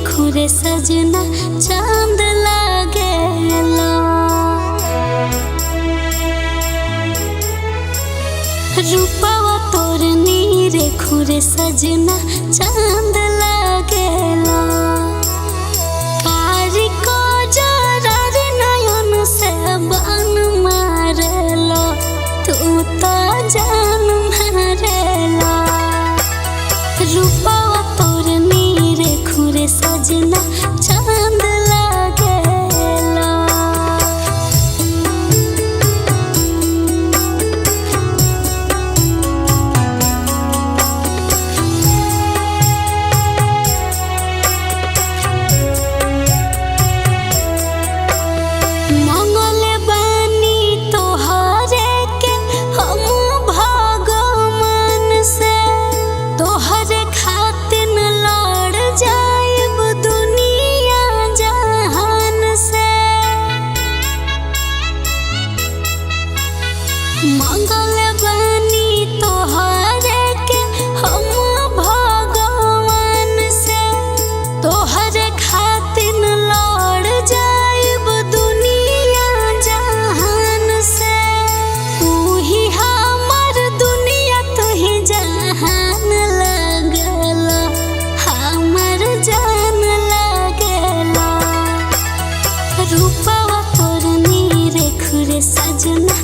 खुरे सजना चांद लागेला। रूपवा तोर नीरे खुरे सजना चांद लागेला। कारी को जरार नयन से बान मारेला, तू तो जान मारेला। रूपवा तोर नीरे खुरे सजना चांद लागेला। मंगले बानी तोहरे के हम भगवान से, तोहरे खातिर लड़ जाइब दुनिया जहान से। मंगले बानी तोहरे के हम भगवान से, तोहरे खातिर लड़ जाइब दुनिया जहान से। तू ही हमर दुनिया, तू ही जहान लगला, हमर जान लगला। रूपवा तोर नीरे खुरे सजना